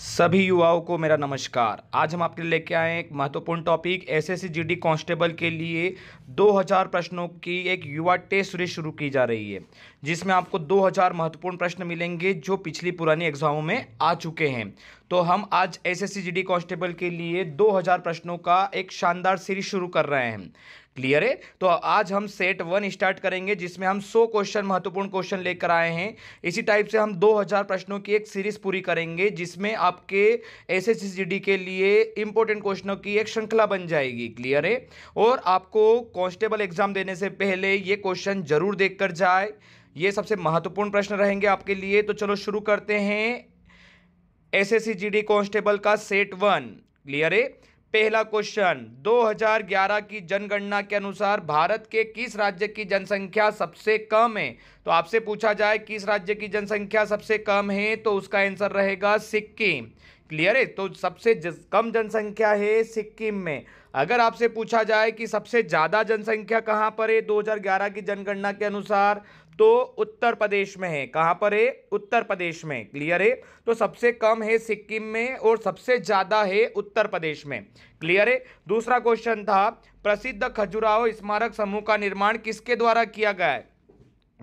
सभी युवाओं को मेरा नमस्कार। आज हम आपके लिए लेके आए हैं एक महत्वपूर्ण टॉपिक एसएससी जीडी कांस्टेबल के लिए 2000 प्रश्नों की एक युवा टेस्ट सीरीज शुरू की जा रही है, जिसमें आपको 2000 महत्वपूर्ण प्रश्न मिलेंगे जो पिछली पुरानी एग्जामों में आ चुके हैं। तो हम आज एसएससी जीडी कांस्टेबल के लिए 2000 प्रश्नों का एक शानदार सीरीज शुरू कर रहे हैं। क्लियर है? तो आज हम सेट 1 स्टार्ट करेंगे, जिसमें हम 100 क्वेश्चन महत्वपूर्ण क्वेश्चन लेकर आए हैं। इसी टाइप से हम 2000 प्रश्नों की एक सीरीज पूरी करेंगे, जिसमें आपके एसएससी जीडी के लिए इंपॉर्टेंट क्वेश्चनों की एक श्रृंखला बन जाएगी। क्लियर है? और आपको कांस्टेबल एग्जाम देने से पहले ये क्वेश्चन जरूर देखकर जाए, ये सबसे महत्वपूर्ण प्रश्न रहेंगे आपके लिए। तो चलो शुरू करते हैं एसएससी जीडी कांस्टेबल का सेट 1। क्लियर है? पहला क्वेश्चन, 2011 की जनगणना के अनुसार भारत के किस राज्य की जनसंख्या सबसे कम है? तो आपसे पूछा जाए किस राज्य की जनसंख्या सबसे कम है, तो उसका आंसर रहेगा सिक्किम। क्लियर है? तो सबसे कम जनसंख्या है सिक्किम में। अगर आपसे पूछा जाए कि सबसे ज्यादा जनसंख्या कहां पर है 2011 की जनगणना के अनुसार, तो उत्तर प्रदेश में है। कहां पर है? उत्तर प्रदेश में। क्लियर है? तो सबसे कम है सिक्किम में और सबसे ज्यादा है उत्तर प्रदेश में। क्लियर है? दूसरा क्वेश्चन था, प्रसिद्ध खजुराहो स्मारक समूह का निर्माण किसके द्वारा किया गया है?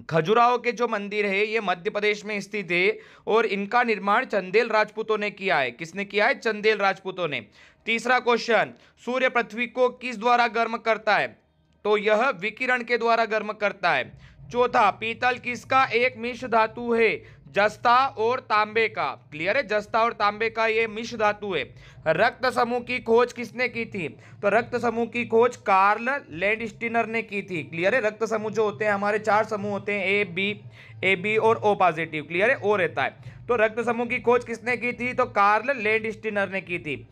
खजुराहो के जो मंदिर है ये मध्य प्रदेश में स्थित है और इनका निर्माण चंदेल राजपूतों ने किया है। किसने किया है? चंदेल राजपूतों ने। तीसरा क्वेश्चन, सूर्य पृथ्वी को किस द्वारा गर्म करता है? तो यह विकिरण के द्वारा गर्म करता है। चौथा, पीतल किसका एक मिश्र धातु है? जस्ता और तांबे का। क्लियर है? जस्ता और तांबे का ये मिश्र धातु है। रक्त समूह की खोज किसने की थी? तो रक्त समूह की खोज कार्ल लैंडस्टीनर ने की थी। क्लियर है? रक्त समूह जो होते हैं हमारे 4 समूह होते हैं, ए बी और ओ पॉजिटिव। क्लियर है? ओ रहता है। तो रक्त समूह की खोज किसने की थी? तो कार्ल लैंडस्टीनर ने की थी।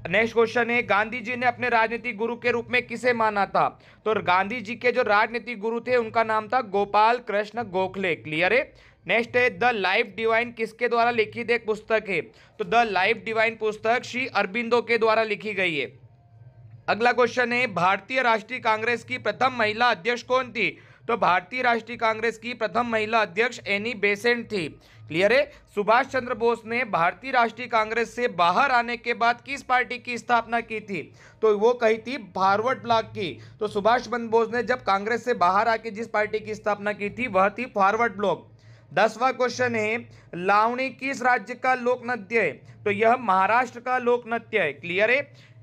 नेक्स्ट क्वेश्चन है, गांधी जी ने अपने राजनीतिक गुरु के रूप में किसे माना था? तो गांधी जी के जो राजनीतिक गुरु थे उनका नाम था गोपाल कृष्ण गोखले। क्लियर है? नेक्स्ट है, द लाइफ डिवाइन किसके द्वारा लिखित एक पुस्तक है? तो द लाइफ डिवाइन पुस्तक श्री अरबिंदो के द्वारा लिखी गई है। अगला क्वेश्चन है, भारतीय राष्ट्रीय कांग्रेस की प्रथम महिला अध्यक्ष कौन थी? तो भारतीय राष्ट्रीय कांग्रेस की प्रथम महिला अध्यक्ष एनी बेसेंट थी। क्लियर है? सुभाष चंद्र बोस ने भारतीय राष्ट्रीय कांग्रेस से बाहर आने के बाद किस पार्टी की स्थापना की थी? तो वो कही थी फॉरवर्ड ब्लॉक की। तो सुभाष चंद्र बोस ने जब कांग्रेस से बाहर आके जिस पार्टी की स्थापना की थी वह थी फॉरवर्ड ब्लॉक। 10वां क्वेश्चन है, लावणी किस राज्य का लोक नृत्य है? तो यह महाराष्ट्र का लोक नृत्य है। क्लियर है?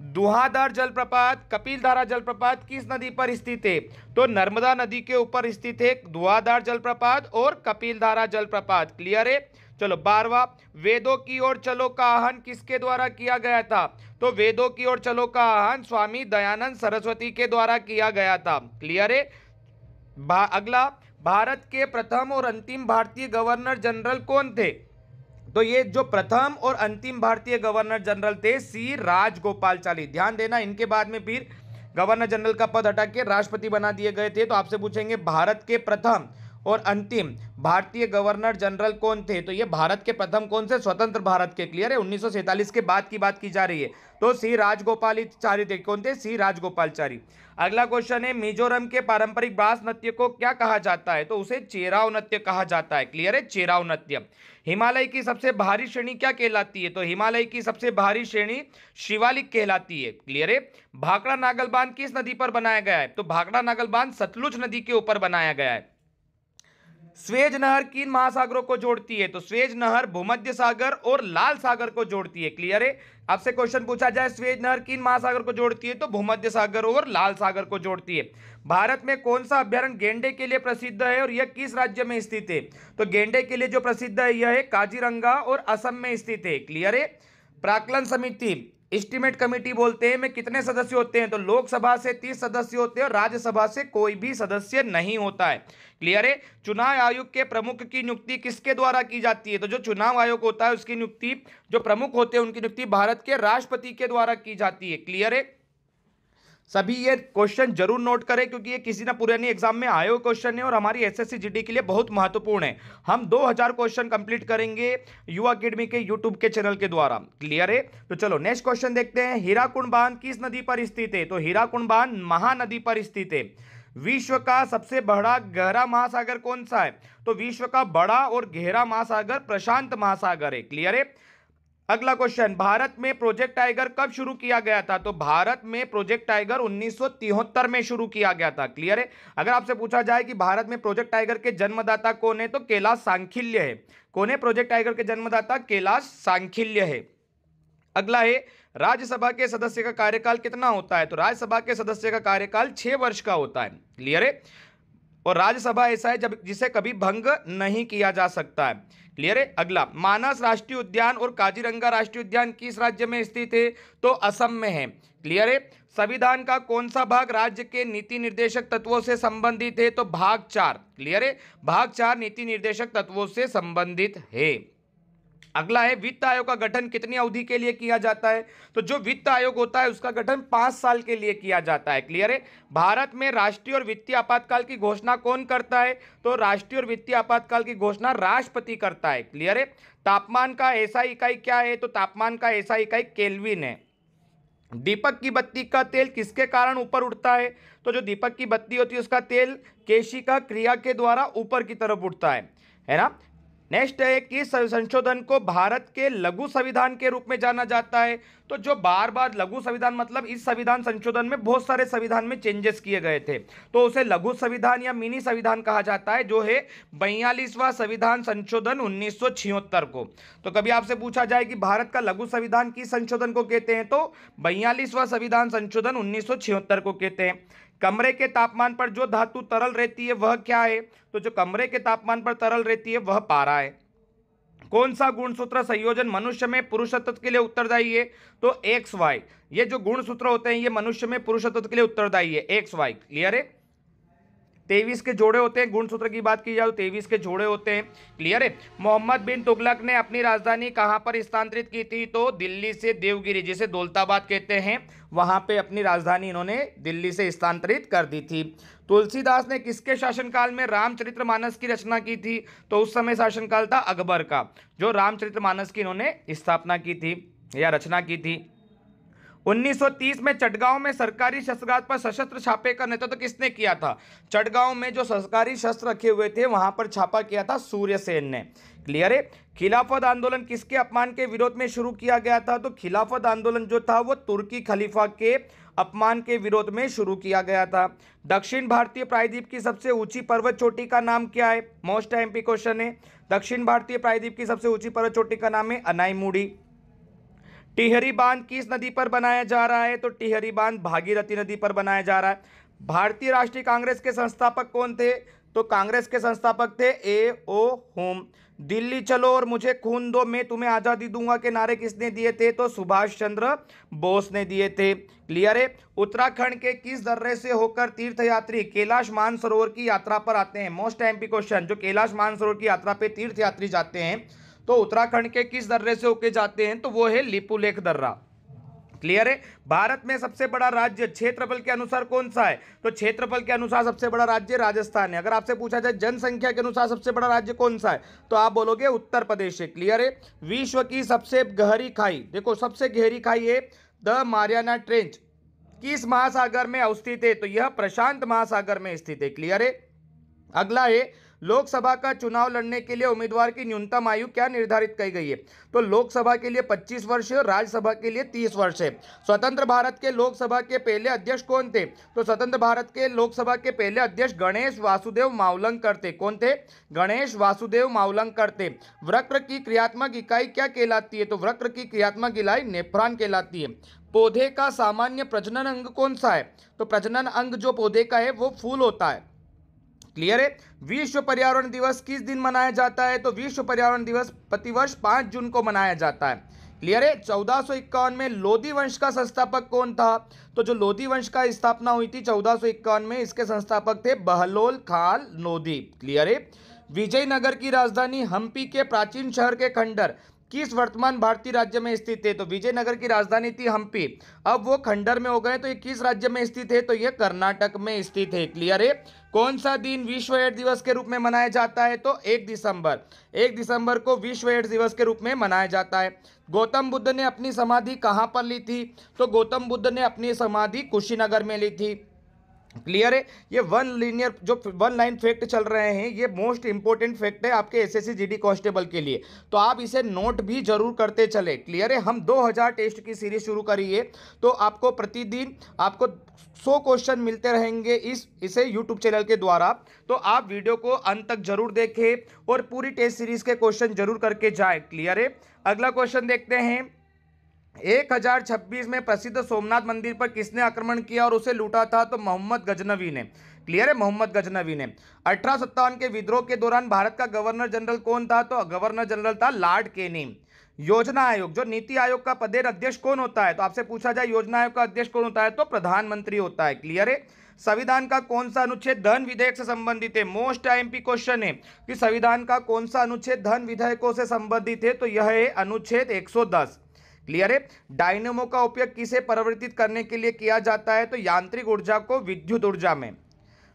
धुआंधार जलप्रपात, कपिलधारा जलप्रपात किस नदी पर स्थित है? तो नर्मदा नदी के ऊपर स्थित है धुआंधार जलप्रपात और कपिलधारा जलप्रपात। क्लियर है? चलो 12वां, वेदों की ओर चलो का आह्वान किसके द्वारा किया गया था? तो वेदों की ओर चलो का आह्वान स्वामी दयानंद सरस्वती के द्वारा किया गया था। क्लियर है? अगला, भारत के प्रथम और अंतिम भारतीय गवर्नर जनरल कौन थे? तो ये जो प्रथम और अंतिम भारतीय गवर्नर जनरल थे सी राजगोपालाचारी। ध्यान देना, इनके बाद में फिर गवर्नर जनरल का पद हटा के राष्ट्रपति बना दिए गए थे। तो आपसे पूछेंगे भारत के प्रथम और अंतिम भारतीय गवर्नर जनरल कौन थे? तो ये भारत के प्रथम कौन से? स्वतंत्र भारत के। क्लियर है? 1947 के बाद की बात की जा रही है। तो सी राजगोपालाचारी थे। कौन थे? सी राजगोपालाचारी। अगला क्वेश्चन है, मिजोरम के पारंपरिक ब्रास नृत्य को क्या कहा जाता है? तो उसे चेराव नृत्य कहा जाता है। क्लियर है? चेराव नृत्य। हिमालय की सबसे भारी श्रेणी क्या कहलाती है? तो हिमालय की सबसे भारी श्रेणी शिवालिक कहलाती है। क्लियर है? भाखड़ा नागल बांध किस नदी पर बनाया गया है? तो भाखड़ा नागल बांध सतलुज नदी के ऊपर बनाया गया है। स्वेज नहर किन महासागरों को जोड़ती है? तो स्वेज नहर भूमध्य सागर और लाल सागर को जोड़ती है। क्लियर है? आपसे क्वेश्चन पूछा जाए स्वेज नहर किन महासागर को जोड़ती है, तो भूमध्य सागर और लाल सागर को जोड़ती है। भारत में कौन सा अभ्यारण्य गेंडे के लिए प्रसिद्ध है और यह किस राज्य में स्थित है? तो गेंडे के लिए जो प्रसिद्ध है यह है काजीरंगा और असम में स्थित है। क्लियर है? प्राक्कलन समिति, एस्टीमेट कमेटी बोलते हैं, में कितने सदस्य होते हैं? तो लोकसभा से 30 सदस्य होते हैं और राज्यसभा से कोई भी सदस्य नहीं होता है। क्लियर है? चुनाव आयोग के प्रमुख की नियुक्ति किसके द्वारा की जाती है? तो जो चुनाव आयोग होता है उसकी नियुक्ति, जो प्रमुख होते हैं उनकी नियुक्ति भारत के राष्ट्रपति के द्वारा की जाती है। क्लियर है? सभी ये क्वेश्चन जरूर नोट करें, क्योंकि ये किसी ना पुरानी एग्जाम में आए हुए क्वेश्चन है और हमारी एसएससी जीडी के लिए बहुत महत्वपूर्ण है। हम 2000 क्वेश्चन कंप्लीट करेंगे युवा अकेडमी के यूट्यूब के चैनल के द्वारा। क्लियर है? तो चलो नेक्स्ट क्वेश्चन देखते हैं, हीराकुंड बांध किस नदी पर स्थित है? तो हीराकुंड बांध महानदी पर स्थित है। विश्व का सबसे बड़ा गहरा महासागर कौन सा है? तो विश्व का बड़ा और गहरा महासागर प्रशांत महासागर है। क्लियर है? अगला क्वेश्चन, भारत में प्रोजेक्ट टाइगर कब शुरू किया गया था? तो भारत में प्रोजेक्ट टाइगर 1973 में शुरू किया गया था। क्लियर है? अगर आपसे पूछा जाए कि भारत में प्रोजेक्ट टाइगर के जन्मदाता कौन है, तो कैलाश सांखिल्य है। कौन है प्रोजेक्ट टाइगर के जन्मदाता? कैलाश सांखिल्य है। अगला है, राज्यसभा के सदस्य का कार्यकाल कितना होता है? तो राज्यसभा के सदस्य का कार्यकाल 6 वर्ष का होता है। क्लियर है? और राज्यसभा ऐसा है जब जिसे कभी भंग नहीं किया जा सकता है। क्लियर है? अगला, मानस राष्ट्रीय उद्यान और काजीरंगा राष्ट्रीय उद्यान किस राज्य में स्थित है? तो असम में है। क्लियर है? संविधान का कौन सा भाग राज्य के नीति निर्देशक तत्वों से संबंधित है? तो भाग 4। क्लियर है? भाग 4 नीति निर्देशक तत्वों से संबंधित है। अगला है, वित्त आयोग का गठन कितनी अवधि के लिए किया जाता है? तो जो वित्त आयोग होता है उसका गठन 5 साल के लिए किया जाता है। क्लियर है? भारत में राष्ट्रीय और वित्तीय आपातकाल की घोषणा कौन करता है? तो राष्ट्रीय और वित्तीय आपातकाल की घोषणा राष्ट्रपति करता है। क्लियर है? तापमान का एसआई इकाई क्या है? तो तापमान का एसआई इकाई केल्विन है। दीपक की बत्ती का तेल किसके कारण ऊपर उठता है? तो जो दीपक की बत्ती होती है उसका तेल केशिका क्रिया के द्वारा ऊपर की तरफ उठता है ना। नेक्स्ट है, किस संशोधन को भारत के लघु संविधान के रूप में जाना जाता है? तो जो बार बार लघु संविधान मतलब इस संविधान संशोधन में बहुत सारे संविधान में चेंजेस किए गए थे, तो उसे लघु संविधान या मिनी संविधान कहा जाता है, जो है 42वां संविधान संशोधन 1976 को। तो कभी आपसे पूछा जाए कि भारत का लघु संविधान किस संशोधन को कहते हैं, तो 42वां संविधान संशोधन 1976 को कहते हैं। कमरे के तापमान पर जो धातु तरल रहती है वह क्या है? तो जो कमरे के तापमान पर तरल रहती है वह पारा है। कौन सा गुणसूत्र संयोजन मनुष्य में पुरुष तत्व के लिए उत्तरदायी है? तो एक्स वाई। ये जो गुणसूत्र होते हैं ये मनुष्य में पुरुष तत्व के लिए उत्तरदायी है, एक्स वाई। क्लियर है? 23 के जोड़े होते हैं। गुणसूत्र की बात की जाए तो 23 के जोड़े होते हैं। क्लियर है? मोहम्मद बिन तुगलक ने अपनी राजधानी कहां पर स्थानांतरित की थी? तो दिल्ली से देवगिरी, जिसे दौलताबाद कहते हैं, वहां पे अपनी राजधानी इन्होंने दिल्ली से स्थानांतरित कर दी थी। तुलसीदास ने किसके शासनकाल में रामचरितमानस की रचना की थी? तो उस समय शासनकाल था अकबर का, जो रामचरितमानस की इन्होंने स्थापना की थी या रचना की थी। 1930 में चटगांव में सरकारी शस्त्रागार पर सशस्त्र छापे का नेतृत्व किसने किया था? चटगांव में जो सरकारी शस्त्र रखे हुए थे वहां पर छापा किया था सूर्यसेन ने। क्लियर है? खिलाफत आंदोलन किसके अपमान के विरोध में शुरू किया गया था? तो खिलाफत आंदोलन जो था वो तुर्की खलीफा के अपमान के विरोध में शुरू किया गया था। दक्षिण भारतीय प्रायद्वीप की सबसे ऊंची पर्वत चोटी का नाम क्या है? मोस्ट एमपी क्वेश्चन है। दक्षिण भारतीय प्रायद्वीप की सबसे ऊंची पर्वत चोटी का नाम है अनाईमुड़ी। टिहरी बांध किस नदी पर बनाया जा रहा है? तो टिहरी बांध भागीरथी नदी पर बनाया जा रहा है। भारतीय राष्ट्रीय कांग्रेस के संस्थापक कौन थे? तो कांग्रेस के संस्थापक थे ए.ओ. होम। दिल्ली चलो और मुझे खून दो, मैं तुम्हें आजादी दूंगा के नारे किसने दिए थे? तो सुभाष चंद्र बोस ने दिए थे। क्लियर है? उत्तराखंड के किस दर्रे से होकर तीर्थयात्री कैलाश मानसरोवर की यात्रा पर आते हैं? Most MP question. जो कैलाश मानसरोवर की यात्रा पे तीर्थयात्री जाते हैं तो उत्तराखंड के किस दर्रे से होके जाते हैं? तो वो है लिपुलेख दर्रा। क्लियर है? भारत में सबसे बड़ा राज्य क्षेत्रफल के अनुसार कौन सा है? तो क्षेत्रफल के अनुसार सबसे बड़ा राज्य राजस्थान है। अगर आपसे पूछा जाए जनसंख्या के अनुसार सबसे बड़ा राज्य कौन सा है, तो आप बोलोगे उत्तर प्रदेश है। क्लियर है? विश्व की सबसे गहरी खाई, देखो सबसे गहरी खाई है द मारियाना ट्रेंच, किस महासागर में अवस्थित है? तो यह प्रशांत महासागर में स्थित है। क्लियर है? अगला है, लोकसभा का चुनाव लड़ने के लिए उम्मीदवार की न्यूनतम आयु क्या निर्धारित की गई है? तो लोकसभा के लिए 25 वर्ष है और राज्यसभा के लिए 30 वर्ष है। स्वतंत्र भारत के लोकसभा के पहले अध्यक्ष कौन थे? तो स्वतंत्र भारत के लोकसभा के पहले अध्यक्ष गणेश वासुदेव मावलंकर थे। कौन थे? गणेश वासुदेव मावलंकर थे। वृक्क की क्रियात्मक इकाई क्या कहलाती है? तो वृक्क की क्रियात्मक इकाई नेफ्रॉन कहलाती है। पौधे का सामान्य प्रजनन अंग कौन सा है? तो प्रजनन अंग जो पौधे का है वो फूल होता है। क्लियर है? विश्व पर्यावरण दिवस किस दिन मनाया जाता है? तो विश्व पर्यावरण दिवस प्रतिवर्ष 5 जून को मनाया जाता है। क्लियर है? 1451 में लोधी वंश का संस्थापक कौन था? तो जो लोधी वंश का स्थापना हुई थी 1451 में, इसके संस्थापक थे बहलोल खान लोधी। क्लियर है? विजयनगर की राजधानी हम्पी के प्राचीन शहर के खंडर किस वर्तमान भारतीय राज्य में स्थित है? तो विजयनगर की राजधानी थी हम्पी, अब वो खंडर में हो गए, तो ये किस राज्य में स्थित है? तो ये कर्नाटक में स्थित है। क्लियर है? कौन सा दिन विश्व एड्स दिवस के रूप में मनाया जाता है? तो 1 दिसंबर। 1 दिसंबर को विश्व एड्स दिवस के रूप में मनाया जाता है। गौतम बुद्ध ने अपनी समाधि कहां पर ली थी? तो गौतम बुद्ध ने अपनी समाधि कुशीनगर में ली थी। क्लियर है। ये वन लाइन फैक्ट चल रहे हैं, ये मोस्ट इंपॉर्टेंट फैक्ट है आपके एसएससी जीडी कांस्टेबल के लिए, तो आप इसे नोट भी जरूर करते चले। क्लियर है। हम 2000 टेस्ट की सीरीज शुरू करी है, तो आपको प्रतिदिन आपको 100 क्वेश्चन मिलते रहेंगे इसे यूट्यूब चैनल के द्वारा। तो आप वीडियो को अंत तक जरूर देखें और पूरी टेस्ट सीरीज के क्वेश्चन जरूर करके जाए। क्लियर है। अगला क्वेश्चन देखते हैं। 1026 में प्रसिद्ध सोमनाथ मंदिर पर किसने आक्रमण किया और उसे लूटा था? तो मोहम्मद गजनवी ने। क्लियर है, मोहम्मद गजनवी ने। 1857 के विद्रोह के दौरान भारत का गवर्नर जनरल कौन था? तो गवर्नर जनरल था लॉर्ड कैनिंग। योजना आयोग, जो नीति आयोग का पदेर अध्यक्ष कौन होता है? तो आपसे पूछा जाए योजना आयोग का अध्यक्ष कौन होता है, तो प्रधानमंत्री होता है। क्लियर है। संविधान का कौन सा अनुच्छेद धन विधेयक से संबंधित है? मोस्ट आईएमपी क्वेश्चन है कि संविधान का कौन सा अनुच्छेद धन विधेयकों से संबंधित है? तो यह है अनुच्छेद 110। क्लियर है। डायनेमो का उपयोग किसे परिवर्तित करने के लिए किया जाता है? तो यांत्रिक ऊर्जा को विद्युत ऊर्जा में।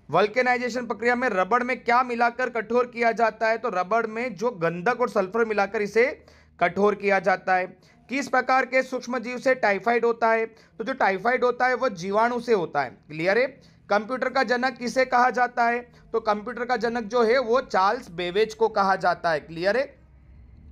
वल्केनाइजेशन प्रक्रिया में रबड़ में क्या मिलाकर कठोर किया जाता है? तो रबड़ में जो गंधक और सल्फर मिलाकर इसे कठोर किया जाता है। किस प्रकार के सूक्ष्म जीव से टाइफाइड होता है? तो जो टाइफाइड होता है वह जीवाणु से होता है। क्लियर है। कंप्यूटर का जनक किसे कहा जाता है? तो कंप्यूटर का जनक जो है वो चार्ल्स बेबेज को कहा जाता है। क्लियर है।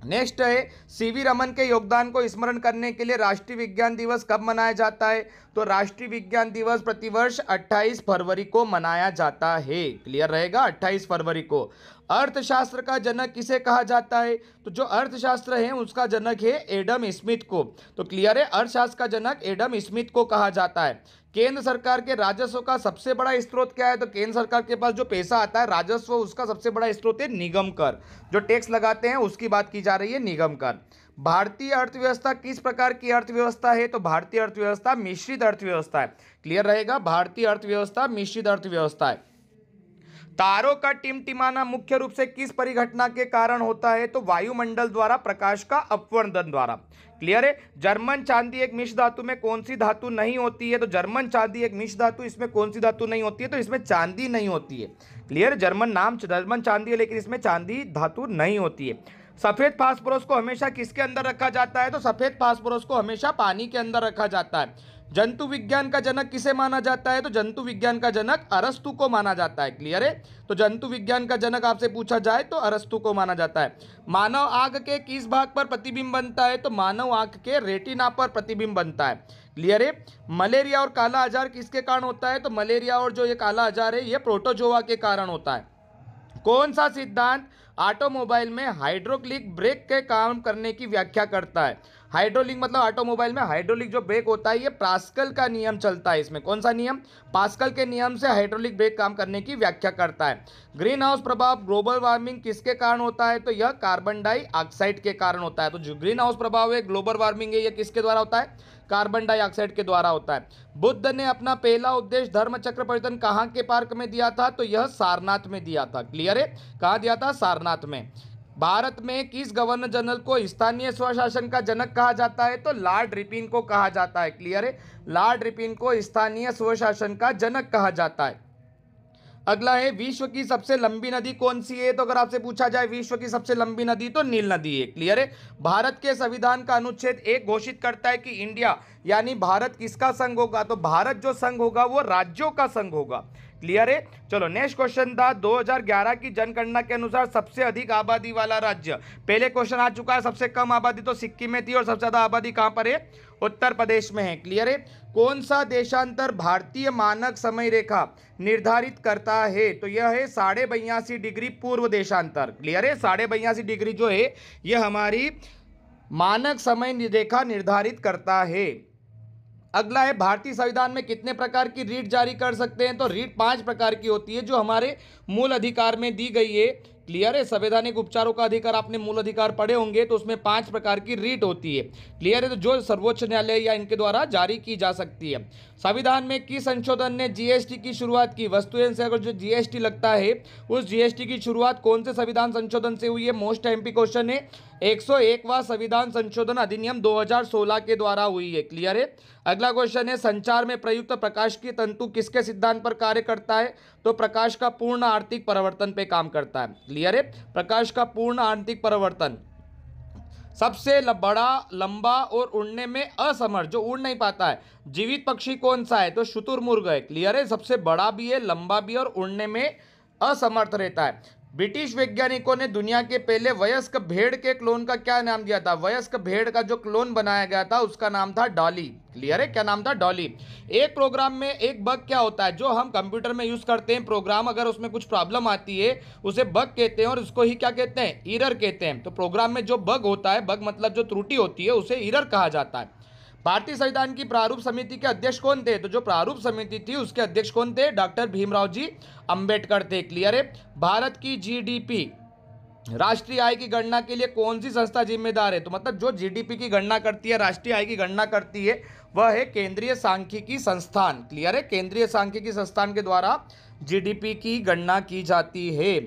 नेक्स्ट है, सीवी रमन के योगदान को स्मरण करने के लिए राष्ट्रीय विज्ञान दिवस कब मनाया जाता है? तो राष्ट्रीय विज्ञान दिवस प्रतिवर्ष 28 फरवरी को मनाया जाता है। क्लियर रहेगा, 28 फरवरी को। अर्थशास्त्र का जनक किसे कहा जाता है? तो जो अर्थशास्त्र है उसका जनक है एडम स्मिथ को। तो क्लियर है, अर्थशास्त्र का जनक एडम स्मिथ को कहा जाता है। केंद्र सरकार के राजस्व का सबसे बड़ा स्रोत क्या है? तो केंद्र सरकार के पास जो पैसा आता है राजस्व, उसका सबसे बड़ा स्रोत है निगम कर। जो टैक्स लगाते हैं उसकी बात की जा रही है, निगम कर। भारतीय अर्थव्यवस्था किस प्रकार की अर्थव्यवस्था है? तो भारतीय अर्थव्यवस्था मिश्रित अर्थव्यवस्था है। क्लियर रहेगा, भारतीय अर्थव्यवस्था मिश्रित अर्थव्यवस्था है। तारों का टिमटिमाना मुख्य रूप से किस परिघटना के कारण होता है? तो वायुमंडल द्वारा प्रकाश का अपवर्तन द्वारा। क्लियर है। जर्मन चांदी एक मिश्र धातु में कौन सी धातु नहीं होती है? तो जर्मन चांदी एक मिश्र धातु, इसमें कौन सी धातु नहीं होती है? तो इसमें चांदी नहीं होती है। क्लियर। जर्मन चांदी है लेकिन इसमें चांदी धातु नहीं होती है। सफेद फास्फोरस को हमेशा किसके अंदर रखा जाता है? तो सफेद फास्फोरस को हमेशा पानी के अंदर रखा जाता है। जंतु विज्ञान का जनक किसे माना जाता है? तो जंतु विज्ञान का जनक अरस्तु को माना जाता है। क्लियर है। तो जंतु विज्ञान का जनक आपसे पूछा जाए तो अरस्तु को माना जाता है। मानव आंख के किस भाग पर प्रतिबिंब बनता है? तो मानव आंख के रेटिना पर प्रतिबिंब बनता है। क्लियर है। मलेरिया और काला आजार किसके कारण होता है? तो मलेरिया और जो ये काला आजार है ये प्रोटोजोआ के कारण होता है। कौन सा सिद्धांत ऑटोमोबाइल में हाइड्रोलिक ब्रेक के काम करने की व्याख्या करता है? हाइड्रोलिक मतलब ऑटोमोबाइल में हाइड्रोलिक जो ब्रेक होता है ये पास्कल का नियम चलता है। इसमें कौन सा नियम? पास्कल के नियम से हाइड्रोलिक ब्रेक काम करने की व्याख्या करता है। ग्रीन हाउस प्रभाव ग्लोबल वार्मिंग किसके कारण होता है? तो यह कार्बन डाइऑक्साइड के कारण होता है। तो जो ग्रीन हाउस प्रभाव है, ग्लोबल वार्मिंग है, यह किसके द्वारा होता है? कार्बन डाइऑक्साइड के द्वारा होता है। बुद्ध ने अपना पहला उपदेश धर्म चक्र परिवर्तन कहाँ के पार्क में दिया था? तो यह सारनाथ में दिया था। क्लियर है। कहाँ दिया था? सारनाथ में। भारत में किस गवर्नर जनरल को स्थानीय स्वशासन का जनक कहा जाता है? तो लॉर्ड रिपन को कहा जाता है। क्लियर है। लॉर्ड रिपन को स्थानीय स्वशासन का जनक कहा जाता है। अगला है, विश्व की सबसे लंबी नदी कौन सी है? तो अगर आपसे पूछा जाए विश्व की सबसे लंबी नदी तो नील नदी है। क्लियर है। भारत के संविधान का अनुच्छेद 1 घोषित करता है कि इंडिया यानी भारत किसका संघ होगा? तो भारत जो संघ होगा वो राज्यों का संघ होगा। क्लियर है। चलो नेक्स्ट क्वेश्चन था, 2011 की जनगणना के अनुसार सबसे अधिक आबादी वाला राज्य। पहले क्वेश्चन आ चुका है, सबसे कम आबादी तो सिक्किम में थी और सबसे ज्यादा आबादी कहां पर है? उत्तर प्रदेश में है। क्लियर है। कौन सा देशांतर भारतीय मानक समय रेखा निर्धारित करता है? तो यह है 82.5 डिग्री पूर्व देशांतर। क्लियर है। 82.5 डिग्री जो है यह हमारी मानक समय रेखा निर्धारित करता है। अगला है, भारतीय संविधान में कितने प्रकार की रीट जारी कर सकते हैं? तो रीट 5 प्रकार की होती है जो हमारे मूल अधिकार में दी गई है। क्लियर है। संवैधानिक उपचारों का अधिकार आपने मूल अधिकार पढ़े होंगे, तो उसमें 5 प्रकार की रीट होती है। क्लियर है। तो जो सर्वोच्च न्यायालय या इनके द्वारा जारी की जा सकती है। संविधान में किस संशोधन ने जीएसटी की शुरुआत की? वस्तु एवं सेवा जो जीएसटी लगता है उस जीएसटी की शुरुआत कौन से संविधान संशोधन से हुई है? मोस्ट एमपी क्वेश्चन है। 101वां संविधान संशोधन अधिनियम 2016 के द्वारा हुई है। क्लियर है। अगला क्वेश्चन है, संचार में प्रयुक्त प्रकाश की तंतु किसके सिद्धांत पर कार्य करता है? तो प्रकाश का पूर्ण आर्थिक परिवर्तन पे काम करता है। क्लियर है। प्रकाश का पूर्ण आंतरिक परिवर्तन। सबसे बड़ा, लंबा और उड़ने में असमर्थ, जो उड़ नहीं पाता है, जीवित पक्षी कौन सा है? तो शुतुरमुर्ग है। क्लियर है, सबसे बड़ा भी है, लंबा भी है और उड़ने में असमर्थ रहता है। ब्रिटिश वैज्ञानिकों ने दुनिया के पहले वयस्क भेड़ के क्लोन का क्या नाम दिया था? वयस्क भेड़ का जो क्लोन बनाया गया था उसका नाम था डॉली। क्लियर है, क्या नाम था? डॉली। एक प्रोग्राम में एक बग क्या होता है? जो हम कंप्यूटर में यूज करते हैं प्रोग्राम, अगर उसमें कुछ प्रॉब्लम आती है उसे बग कहते हैं और उसको ही क्या कहते हैं? एरर कहते हैं। तो प्रोग्राम में जो बग होता है, बग मतलब जो त्रुटि होती है, उसे एरर कहा जाता है। भारतीय संविधान की प्रारूप समिति के अध्यक्ष कौन थे? तो जो प्रारूप समिति थी उसके अध्यक्ष कौन थे? डॉक्टर भीमराव जी अंबेडकर थे। क्लियर है। भारत की जीडीपी, राष्ट्रीय आय की गणना के लिए कौन सी संस्था जिम्मेदार है? तो मतलब जो जीडीपी की गणना करती है, राष्ट्रीय आय की गणना करती है, वह है केंद्रीय सांख्यिकी संस्थान। क्लियर है, केंद्रीय सांख्यिकी संस्थान के द्वारा जीडीपी की गणना की जाती है।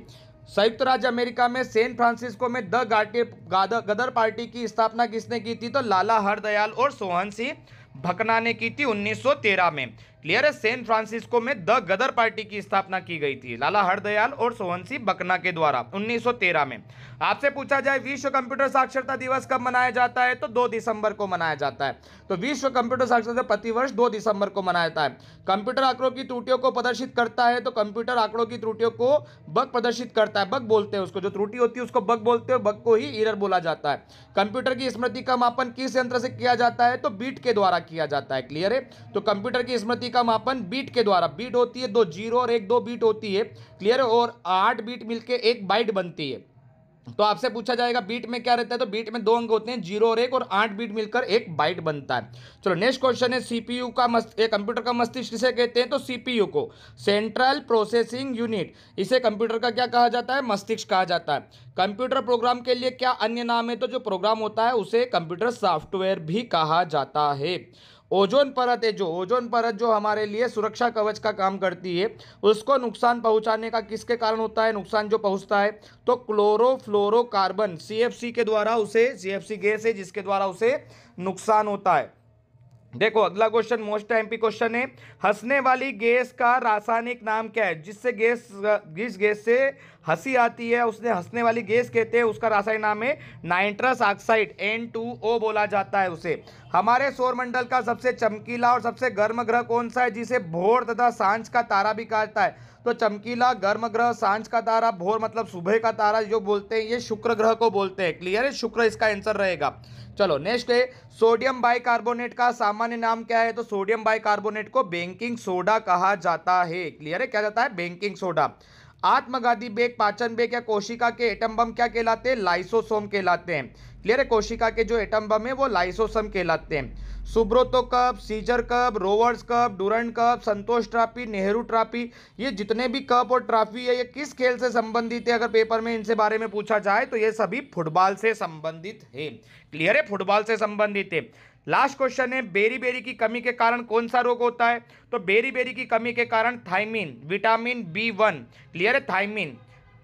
संयुक्त राज्य अमेरिका में सैन फ्रांसिस्को में गदर पार्टी की स्थापना किसने की थी? तो लाला हरदयाल और सोहन सिंह भकना ने की थी 1913 में। क्लियर है, सैन फ्रांसिस्को में द गदर पार्टी की स्थापना की गई थी लाला हरदयाल और सोहन सिंह भकना के द्वारा 1913 में। आपसे पूछा जाए विश्व कंप्यूटर साक्षरता दिवस कब मनाया जाता है? तो 2 दिसंबर को मनाया जाता है। तो विश्व कंप्यूटर साक्षरता प्रतिवर्ष 2 दिसंबर को मनाया जाता है। कंप्यूटर आंकड़ों की त्रुटियों को प्रदर्शित करता है। तो कंप्यूटर आंकड़ों की त्रुटियों को बग प्रदर्शित करता है। बग बोलते हैं उसको, जो त्रुटि होती है उसको बग बोलते हैं और बग को ही एरर बोला जाता है। कंप्यूटर की स्मृति का मापन किस यंत्र से किया जाता है? तो बीट के द्वारा किया जाता है। क्लियर है, तो कंप्यूटर की स्मृति का मापन बीट के द्वारा, बीट होती है 2 जीरो और 1 2 बीट होती है। क्लियर है, और 8 बीट मिलके 1 बाइट बनती है। तो आपसे पूछा जाएगा बीट में क्या रहता है? तो बीट में 2 अंक होते हैं, 0 और 1, और 8 बीट मिलकर 1 बाइट बनता है। चलो नेक्स्ट क्वेश्चन है, सीपीयू का कंप्यूटर का मस्तिष्क किसे कहते हैं? तो सीपीयू को, सेंट्रल प्रोसेसिंग यूनिट, इसे कंप्यूटर का क्या कहा जाता है? मस्तिष्क कहा जाता है। कंप्यूटर प्रोग्राम के लिए क्या अन्य नाम है? तो जो प्रोग्राम होता है उसे कंप्यूटर सॉफ्टवेयर भी कहा जाता है। ओजोन परत है, जो ओजोन परत जो हमारे लिए सुरक्षा कवच का काम करती है, उसको नुकसान पहुंचाने का किसके कारण होता है? नुकसान जो पहुंचता है तो क्लोरोफ्लोरोकार्बन, सीएफसी के द्वारा, उसे सीएफसी गैस है जिसके द्वारा उसे नुकसान होता है। देखो अगला क्वेश्चन मोस्ट एमपी क्वेश्चन है, हंसने वाली गैस का रासायनिक नाम क्या है? जिस गैस से हंसी आती है उसने हंसने वाली गैस कहते हैं, उसका रासायनिक नाम है नाइट्रस ऑक्साइड, N2O बोला जाता है उसे। हमारे सौरमंडल का सबसे चमकीला और सबसे गर्म ग्रह कौन सा है, जिसे भोर तथा सांझ का तारा भी कहा जाता है? तो चमकीला, गर्म ग्रह, सांझ का तारा, भोर मतलब सुबह का तारा जो बोलते हैं, ये शुक्र ग्रह को बोलते हैं। क्लियर है, शुक्र इसका आंसर रहेगा। चलो नेक्स्ट है, सोडियम बाइकार्बोनेट का सामान्य नाम क्या है? तो सोडियम बाइकार्बोनेट को बेकिंग सोडा कहा जाता है। क्लियर है, क्या जाता है? Baking soda. आत्मघाती बेग, पाचन बेग या कोशिका के एटम बम क्या कहलाते हैं? लाइसोसोम कहलाते हैं। क्लियर है, कोशिका के जो एटम बम है वो लाइसोसोम कहलाते हैं। Subroto cup, Caesar cup, Rovers cup, Durand cup, Santosh trophy, Nehru trophy, ये जितने भी कप और ट्रॉफी है ये किस खेल से संबंधित है? अगर पेपर में इनसे बारे में पूछा जाए तो ये सभी फुटबॉल से संबंधित है। क्लियर है, फुटबॉल से संबंधित है। लास्ट क्वेश्चन है, बेरी बेरी की कमी के कारण कौन सा रोग होता है? तो बेरी बेरी की कमी के कारण थायमीन, विटामिन B1, क्लियर है, थायमीन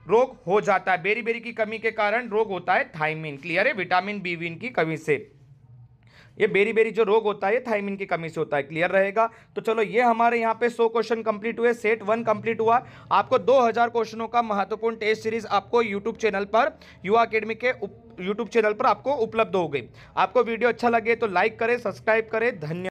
रोग हो जाता है। बेरी बेरी की कमी के कारण रोग होता है थायमीन। क्लियर है, विटामिन B1 की कमी से ये बेरी बेरी जो रोग होता है ये थायमीन की कमी से होता है। क्लियर रहेगा। तो चलो ये हमारे यहाँ पे 100 क्वेश्चन कंप्लीट हुए, सेट 1 कंप्लीट हुआ। आपको 2000 क्वेश्चनों का महत्वपूर्ण टेस्ट सीरीज आपको यूट्यूब चैनल पर, युवा अकेडमी के यूट्यूब चैनल पर आपको उपलब्ध हो गई। आपको वीडियो अच्छा लगे तो लाइक करें, सब्सक्राइब करें। धन्यवाद।